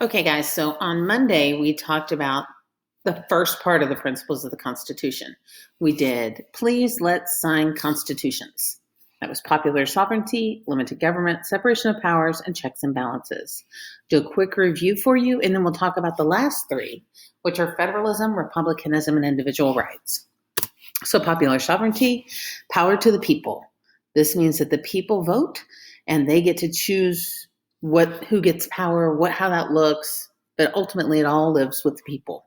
Okay, guys, so on Monday, we talked about the first part of the principles of the Constitution. We did, please let's sign constitutions. That was popular sovereignty, limited government, separation of powers, and checks and balances. Do a quick review for you, and then we'll talk about the last three, which are federalism, republicanism, and individual rights. So, popular sovereignty, power to the people. This means that the people vote and they get to choose who gets power, how that looks, but ultimately it all lives with the people.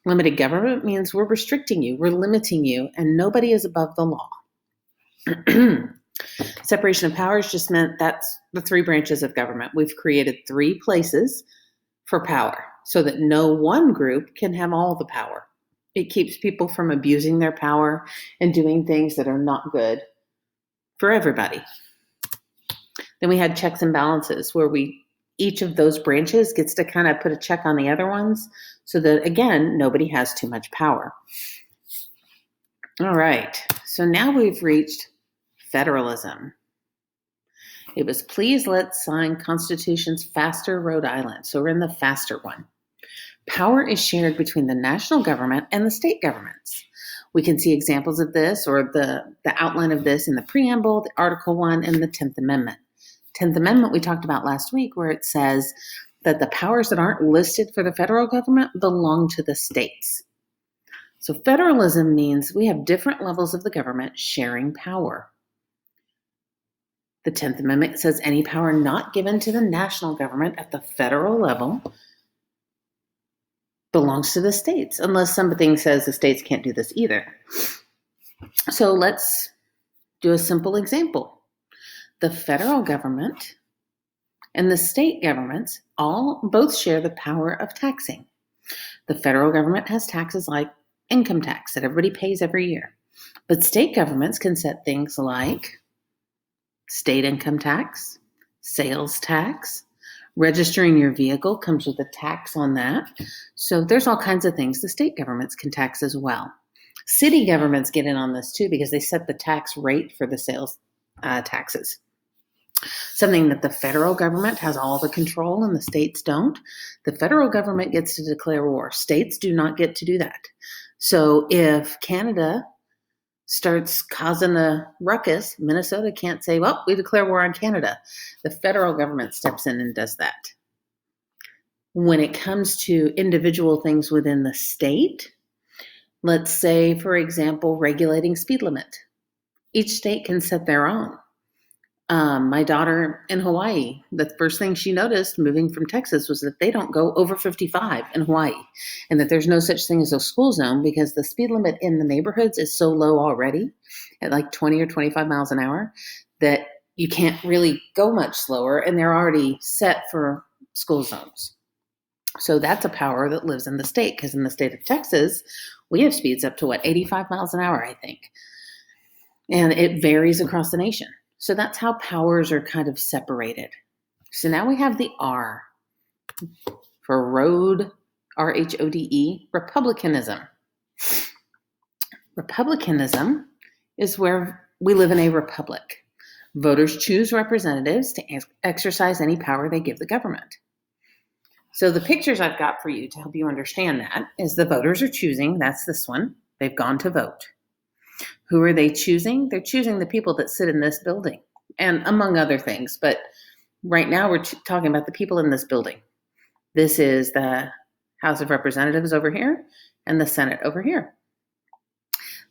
Limited government means we're restricting you, we're limiting you, and nobody is above the law. Separation of powers just meant that's the three branches of government. We've created three places for power so that no one group can have all the power. It keeps people from abusing their power and doing things that are not good for everybody. Then we had checks and balances where each of those branches gets to kind of put a check on the other ones so that, again, nobody has too much power. All right, so now we've reached federalism. It was please let's sign constitutions faster, Rhode Island. So we're in the faster one. Power is shared between the national government and the state governments. We can see examples of this or the outline of this in the preamble, the Article 1, and the 10th Amendment. 10th Amendment we talked about last week, where it says that the powers that aren't listed for the federal government belong to the states. So federalism means we have different levels of the government sharing power. The 10th Amendment says any power not given to the national government at the federal level belongs to the states, unless something says the states can't do this either. So let's do a simple example. The federal government and the state governments both share the power of taxing. The federal government has taxes like income tax that everybody pays every year. But state governments can set things like state income tax, sales tax, registering your vehicle comes with a tax on that. So there's all kinds of things the state governments can tax as well. City governments get in on this too because they set the tax rate for the sales taxes. Something that the federal government has all the control and the states don't. The federal government gets to declare war. States do not get to do that. So if Canada starts causing a ruckus, Minnesota can't say, well, we declare war on Canada. The federal government steps in and does that. When it comes to individual things within the state, let's say, for example, regulating speed limit. Each state can set their own. My daughter in Hawaii, the first thing she noticed moving from Texas was that they don't go over 55 in Hawaii and that there's no such thing as a school zone because the speed limit in the neighborhoods is so low already at like 20 or 25 miles an hour that you can't really go much slower and they're already set for school zones. So that's a power that lives in the state because in the state of Texas, we have speeds up to 85 miles an hour, I think. And it varies across the nation. So that's how powers are kind of separated. So now we have the R for road, RHODE, republicanism. Republicanism is where we live in a republic. Voters choose representatives to exercise any power they give the government. So the pictures I've got for you to help you understand that is the voters are choosing, that's this one, they've gone to vote. Who are they choosing? They're choosing the people that sit in this building, and among other things. But right now we're talking about the people in this building. This is the House of Representatives over here and the Senate over here.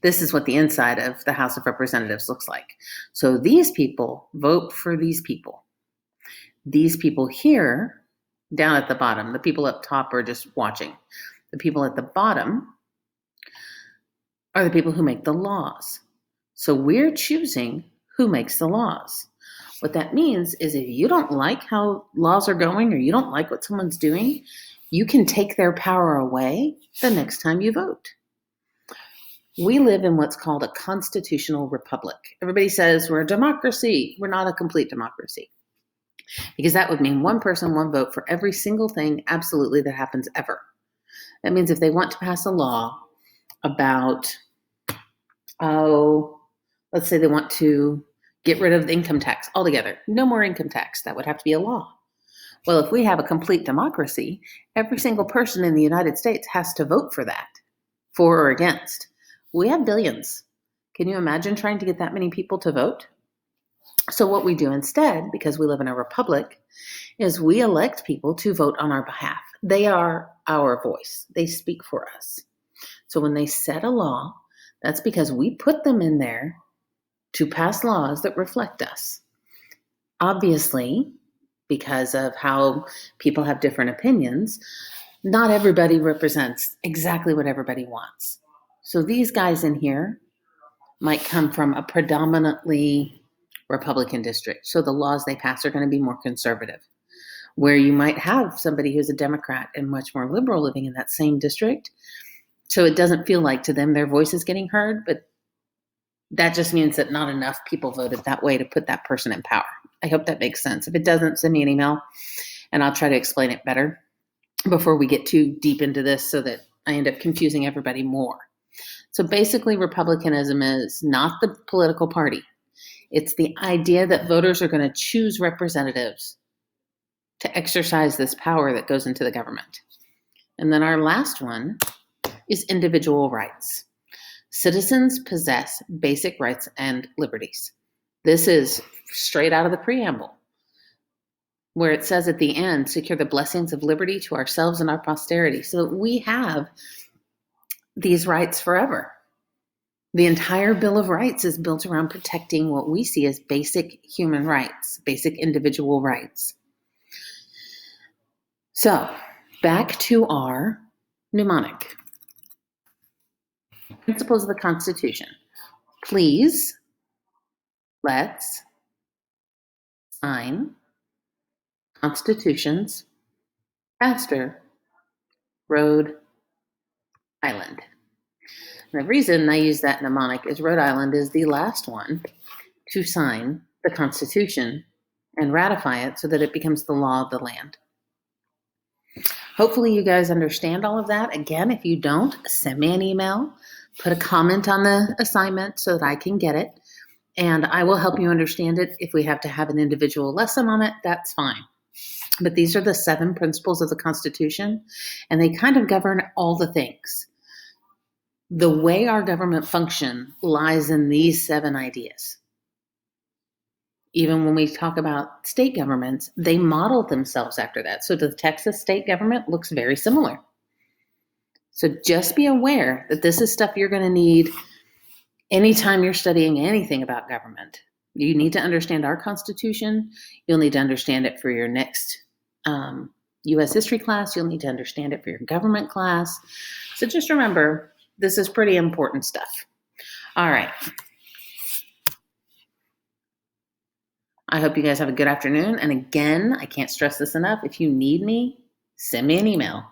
This is what the inside of the House of Representatives looks like. So these people vote for these people. These people here, down at the bottom, the people up top are just watching. The people at the bottom are the people who make the laws. So we're choosing who makes the laws. What that means is if you don't like how laws are going or you don't like what someone's doing, you can take their power away the next time you vote. We live in what's called a constitutional republic. Everybody says we're a democracy. We're not a complete democracy. Because that would mean one person, one vote for every single thing absolutely that happens ever. That means if they want to pass a law about, let's say they want to get rid of the income tax altogether. No more income tax. That would have to be a law. Well, if we have a complete democracy, every single person in the United States has to vote for that, for or against. We have billions. Can you imagine trying to get that many people to vote? So what we do instead, because we live in a republic, is we elect people to vote on our behalf. They are our voice. They speak for us. So when they set a law, that's because we put them in there to pass laws that reflect us. Obviously, because of how people have different opinions, not everybody represents exactly what everybody wants. So these guys in here might come from a predominantly Republican district. So the laws they pass are going to be more conservative. Where you might have somebody who's a Democrat and much more liberal living in that same district. So it doesn't feel like to them their voice is getting heard, but that just means that not enough people voted that way to put that person in power. I hope that makes sense. If it doesn't, send me an email and I'll try to explain it better before we get too deep into this so that I end up confusing everybody more. So basically, Republicanism is not the political party. It's the idea that voters are going to choose representatives to exercise this power that goes into the government. And then our last one is individual rights. Citizens possess basic rights and liberties. This is straight out of the preamble, where it says at the end, secure the blessings of liberty to ourselves and our posterity. So we have these rights forever. The entire Bill of Rights is built around protecting what we see as basic human rights, basic individual rights. So back to our mnemonic. Principles of the Constitution. Please, let's sign constitutions faster, Rhode Island. And the reason I use that mnemonic is Rhode Island is the last one to sign the Constitution and ratify it so that it becomes the law of the land. Hopefully you guys understand all of that. Again, if you don't, send me an email, put a comment on the assignment so that I can get it, and I will help you understand it. If we have to have an individual lesson on it, that's fine. But these are the 7 principles of the Constitution, and they kind of govern all the things. The way our government functions lies in these 7 ideas. Even when we talk about state governments, they model themselves after that. So the Texas state government looks very similar. So just be aware that this is stuff you're going to need anytime you're studying anything about government. You need to understand our Constitution. You'll need to understand it for your next U.S. history class. You'll need to understand it for your government class. So just remember, this is pretty important stuff. All right. I hope you guys have a good afternoon. And again, I can't stress this enough. If you need me, send me an email.